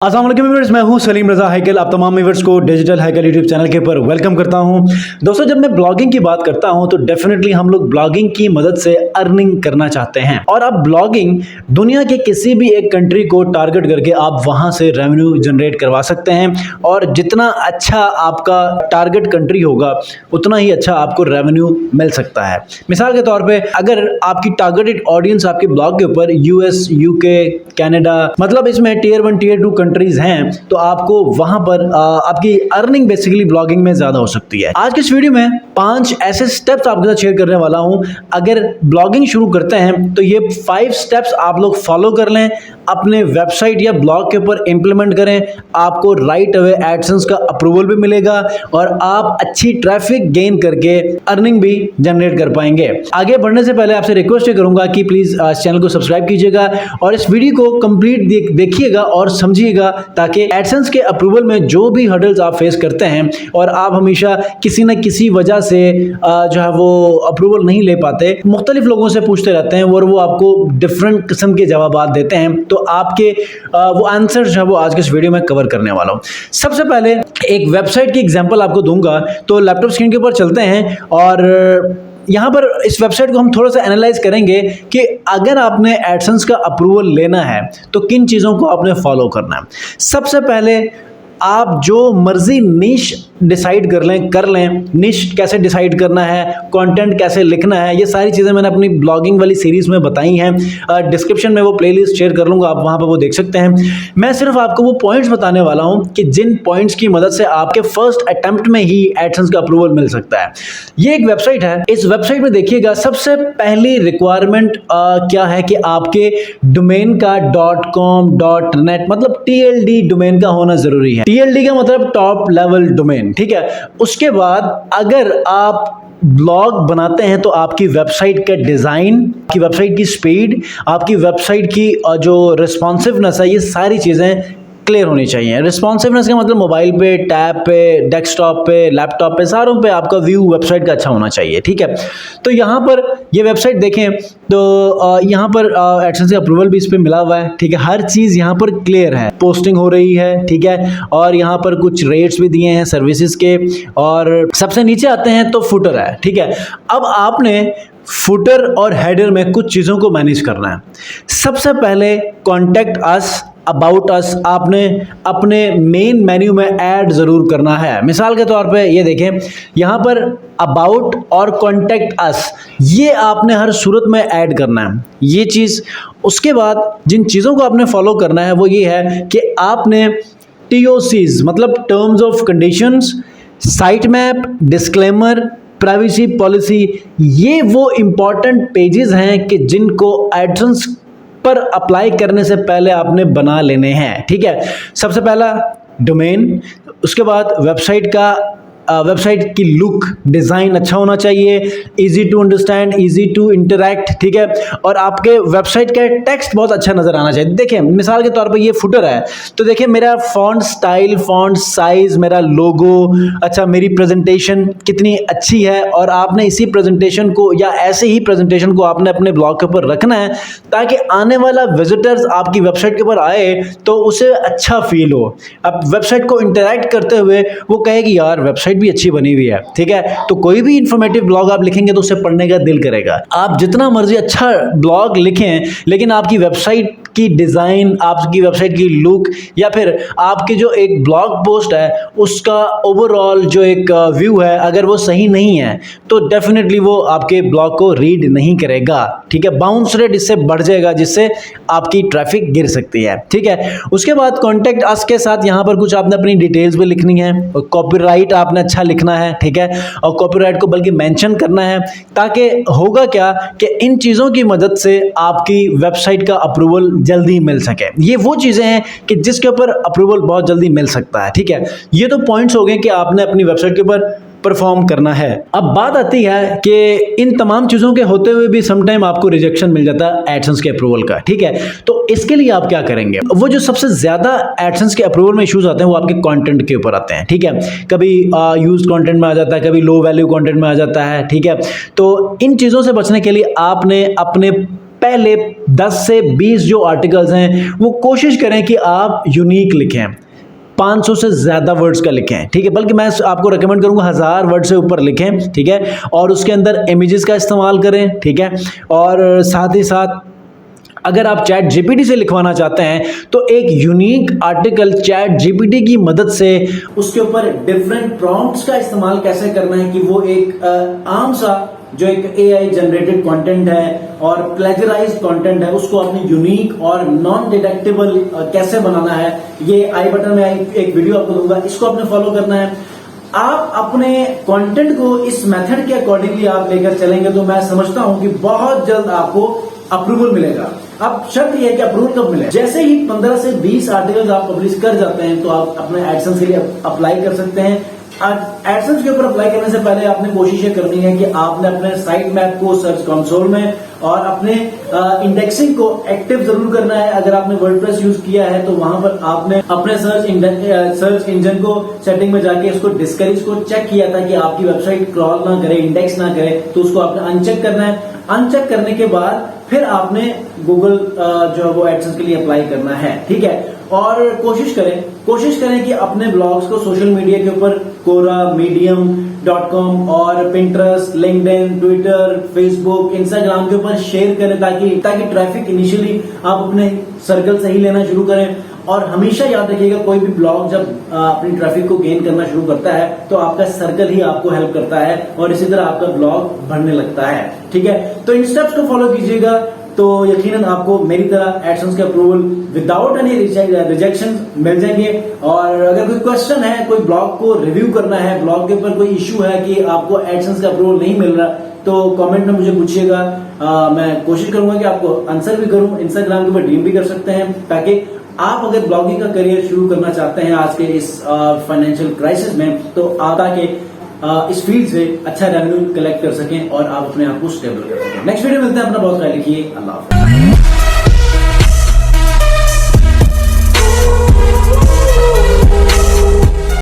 अस्सलाम वालेकुम व्यूअर्स, मैं हूं सलीम रजा हैकल। आप तमाम व्यूअर्स को डिजिटल हैकल यूट्यूब चैनल के ऊपर वेलकम करता हूं। दोस्तों, जब मैं ब्लॉगिंग की बात करता हूं तो डेफिनेटली हम लोग ब्लॉगिंग की मदद से अर्निंग करना चाहते हैं और अब ब्लॉगिंग दुनिया के किसी भी एक कंट्री को टारगेट करके आप वहां से रेवेन्यू जनरेट करवा सकते हैं और जितना अच्छा आपका टारगेट कंट्री होगा उतना ही अच्छा आपको रेवेन्यू मिल सकता है। मिसाल के तौर पर अगर आपकी टारगेटेड ऑडियंस आपके ब्लॉग के ऊपर यूएस, यूके, कनाडा, मतलब इसमें टियर 1 टियर 2 कंट्रीज हैं, तो आपको वहां पर आपकी अर्निंग बेसिकली ब्लॉगिंग में ज्यादा हो सकती है। आज के इस वीडियो में 5 ऐसे स्टेप्स आपके साथ शेयर करने वाला हूं। अगर ब्लॉगिंग शुरू करते हैं तो ये 5 स्टेप्स आप लोग फॉलो कर लें, अपने वेबसाइट या ब्लॉग के ऊपर इंप्लीमेंट करें, आपको राइट अवे एडसेंस का अप्रूवल भी मिलेगा और आप अच्छी ट्रैफिक गेन करके अर्निंग भी जनरेट कर पाएंगे। आगे बढ़ने से पहले आपसे रिक्वेस्ट करूंगा कि प्लीज चैनल को सब्सक्राइब कीजिएगा और इस वीडियो को कंप्लीट देखिएगा और समझिएगा, ताकि एडसेंस के अप्रूवल में जो भी हर्डल्स आप फेस करते हैं और आप हमेशा किसी न किसी वजह से जो है वो अप्रूवल नहीं ले पाते, मुख्तलिफ लोगों से पूछते रहते हैं और वो आपको डिफरेंट किस्म के जवाब देते हैं, तो आपके वो आंसर जो है वो आज के इस वीडियो में कवर करने वाला हूं। सबसे पहले एक वेबसाइट की एग्जांपल आपको दूंगा, तो लैपटॉप स्क्रीन के ऊपर चलते हैं और यहाँ पर इस वेबसाइट को हम थोड़ा सा एनालाइज करेंगे कि अगर आपने एडसेंस का अप्रूवल लेना है तो किन चीज़ों को आपने फॉलो करना है। सबसे पहले आप जो मर्जी निश डिसाइड कर लें। निश कैसे डिसाइड करना है, कंटेंट कैसे लिखना है, ये सारी चीज़ें मैंने अपनी ब्लॉगिंग वाली सीरीज में बताई हैं। डिस्क्रिप्शन में वो प्लेलिस्ट शेयर कर लूँगा, आप वहाँ पर वो देख सकते हैं। मैं सिर्फ आपको वो पॉइंट्स बताने वाला हूँ कि जिन पॉइंट्स की मदद से आपके फर्स्ट अटेम्प्ट में ही एडसेंस का अप्रूवल मिल सकता है। ये एक वेबसाइट है, इस वेबसाइट में देखिएगा सबसे पहली रिक्वायरमेंट क्या है कि आपके डोमेन का .com .net मतलब TLD डोमेन का होना जरूरी है। TLD का मतलब टॉप लेवल डोमेन, ठीक है। उसके बाद अगर आप ब्लॉग बनाते हैं तो आपकी वेबसाइट का डिजाइन, आपकी वेबसाइट की स्पीड, आपकी वेबसाइट की जो रिस्पॉन्सिवनेस है, ये सारी चीजें क्लियर होनी चाहिए। रिस्पॉन्सिवनेस का मतलब मोबाइल पे, टैब पे, डेस्कटॉप पे, लैपटॉप पे, सारों पे आपका व्यू वेबसाइट का अच्छा होना चाहिए, ठीक है। तो यहाँ पर ये वेबसाइट देखें तो यहाँ पर एडसेंस का अप्रूवल भी इस पे मिला हुआ है, ठीक है। हर चीज़ यहाँ पर क्लियर है, पोस्टिंग हो रही है, ठीक है। और यहाँ पर कुछ रेट्स भी दिए हैं सर्विसेज के, और सबसे नीचे आते हैं तो फुटर है, ठीक है। अब आपने फुटर और हेडर में कुछ चीज़ों को मैनेज करना है। सबसे पहले कॉन्टेक्ट अस, अबाउट अस आपने अपने मेन मेन्यू में ऐड जरूर करना है। मिसाल के तौर पे ये देखें, यहाँ पर अबाउट और कॉन्टेक्ट अस ये आपने हर सूरत में ऐड करना है, ये चीज़। उसके बाद जिन चीज़ों को आपने फॉलो करना है वो ये है कि आपने TOCs मतलब terms of conditions, site map, disclaimer, privacy policy, ये वो इंपॉर्टेंट पेजेस हैं कि जिनको एडसेंस पर अप्लाई करने से पहले आपने बना लेने हैं, ठीक है। सबसे पहला डोमेन, उसके बाद वेबसाइट का वेबसाइट की लुक, डिज़ाइन अच्छा होना चाहिए, easy to understand, easy to interact, ठीक है। और आपके वेबसाइट का टेक्स्ट बहुत अच्छा नज़र आना चाहिए। देखिए मिसाल के तौर पे ये फुटर है, तो देखिए मेरा फॉन्ट स्टाइल, फॉन्ट साइज, मेरा लोगो, अच्छा मेरी प्रेजेंटेशन कितनी अच्छी है, और आपने इसी प्रेजेंटेशन को या ऐसे ही प्रेजेंटेशन को आपने अपने ब्लॉग के ऊपर रखना है ताकि आने वाला विजिटर्स आपकी वेबसाइट के ऊपर आए तो उसे अच्छा फील हो। अब वेबसाइट को इंटरैक्ट करते हुए वो कहेगी यार वेबसाइट भी अच्छी बनी हुई है, ठीक है। तो कोई भी इंफॉर्मेटिव ब्लॉग आप लिखेंगे तो उसे पढ़ने का दिल करेगा। आप जितना मर्जी अच्छा ब्लॉग लिखें, लेकिन आपकी वेबसाइट की डिज़ाइन, आपकी वेबसाइट की लुक, या फिर आपकी जो एक ब्लॉग पोस्ट है उसका ओवरऑल जो एक व्यू है, अगर वो सही नहीं है तो डेफिनेटली वो आपके ब्लॉग को रीड नहीं करेगा, ठीक है। बाउंस रेट इससे बढ़ जाएगा, जिससे आपकी ट्रैफिक गिर सकती है, ठीक है। उसके बाद कॉन्टेक्ट अस के साथ यहाँ पर कुछ आपने अपनी डिटेल्स भी लिखनी है, और कॉपीराइट आपने अच्छा लिखना है, ठीक है। और कॉपीराइट को बल्कि मेंशन करना है, ताकि होगा क्या कि इन चीज़ों की मदद से आपकी वेबसाइट का अप्रूवल जल्दी मिल सके। ये वो चीज़ें हैं कि जिसके ऊपर अप्रूवल बहुत जल्दी मिल सकता है, ठीक है। ये तो पॉइंट्स हो गए कि आपने अपनी वेबसाइट के ऊपर परफॉर्म करना है। अब बात आती है कि इन तमाम चीज़ों के होते हुए भी समटाइम आपको रिजेक्शन मिल जाता है एडसेंस के अप्रूवल का, ठीक है। तो इसके लिए आप क्या करेंगे? वो जो सबसे ज़्यादा एडसेंस के अप्रूवल में इश्यूज आते हैं वो आपके कंटेंट के ऊपर आते हैं, ठीक है। कभी यूज कंटेंट में आ जाता है, कभी लो वैल्यू कंटेंट में आ जाता है, ठीक है। तो इन चीज़ों से बचने के लिए आपने अपने पहले 10 से 20 जो आर्टिकल्स हैं वो कोशिश करें कि आप यूनिक लिखें, 500 से ज़्यादा वर्ड्स का लिखें, ठीक है। बल्कि मैं आपको रेकमेंड करूंगा 1000 वर्ड से ऊपर लिखें, ठीक है। और उसके अंदर इमेजेस का इस्तेमाल करें, ठीक है। और साथ ही साथ अगर आप चैट जीपीटी से लिखवाना चाहते हैं तो एक यूनिक आर्टिकल चैट जीपीटी की मदद से उसके ऊपर डिफरेंट प्रॉम्प्ट्स का इस्तेमाल कैसे करना है कि वो एक आम सा जो एक एआई जनरेटेड कंटेंट है और प्लेजराइज्ड कंटेंट है उसको अपनी यूनिक और नॉन डिटेक्टेबल कैसे बनाना है। ये आई बटन में एक वीडियो आपको दूंगा, इसको आपने फॉलो करना है। आप अपने कंटेंट को इस मेथड के अकॉर्डिंगली आप लेकर चलेंगे तो मैं समझता हूं कि बहुत जल्द आपको अप्रूवल मिलेगा। अब शर्त यह है कि अप्रूवल कब मिले, जैसे ही 15 से 20 आर्टिकल्स आप पब्लिश कर जाते हैं तो आप अपने एडसेंस के लिए अप्लाई कर सकते हैं। एडसेंस के ऊपर अप्लाई करने से पहले आपने कोशिश ये करनी है कि आपने अपने साइट मैप को सर्च कंसोल में और अपने इंडेक्सिंग को एक्टिव जरूर करना है। अगर आपने वर्डप्रेस यूज किया है तो वहां पर आपने अपने सर्च इंजन को सेटिंग में जाके इसको डिस्करेज को चेक किया था कि आपकी वेबसाइट क्रॉल ना करे, इंडेक्स ना करे, तो उसको आपने अनचेक करना है। अनचेक करने के बाद फिर आपने गूगल जो है वो एडसेंस के लिए अप्लाई करना है, ठीक है। और कोशिश करें कि अपने ब्लॉग्स को सोशल मीडिया के ऊपर कोरा, medium.com और Pinterest, LinkedIn, Twitter, Facebook, Instagram के ऊपर शेयर करें ताकि ट्रैफिक इनिशियली आप अपने सर्कल से ही लेना शुरू करें। और हमेशा याद रखिएगा कोई भी ब्लॉग जब अपनी ट्रैफिक को गेन करना शुरू करता है तो आपका सर्कल ही आपको हेल्प करता है और इसी तरह आपका ब्लॉग बढ़ने लगता है, ठीक है। तो इन स्टेप्स को फॉलो कीजिएगा तो यकीनन आपको मेरी तरह एडसेंस के अप्रूवल विदाउट एनी रिजेक्शन मिल जाएंगे। और अगर कोई क्वेश्चन है, कोई ब्लॉग को रिव्यू करना है, ब्लॉग के ऊपर कोई इश्यू है कि आपको एडसेंस का अप्रूवल नहीं मिल रहा, तो कमेंट में मुझे पूछिएगा। मैं कोशिश करूंगा कि आपको आंसर भी करूं। इंस्टाग्राम के ऊपर डीएम भी कर सकते हैं ताकि आप अगर ब्लॉगिंग का करियर शुरू करना चाहते हैं आज के इस फाइनेंशियल क्राइसिस में तो आप आके इस फील्ड से अच्छा रेवेन्यू कलेक्ट कर सकें और आप अपने आप को स्टेबल कर सकें। नेक्स्ट वीडियो मिलते हैं, अपना बहुत ख्याल रखिए। अल्लाह हाफ़िज़।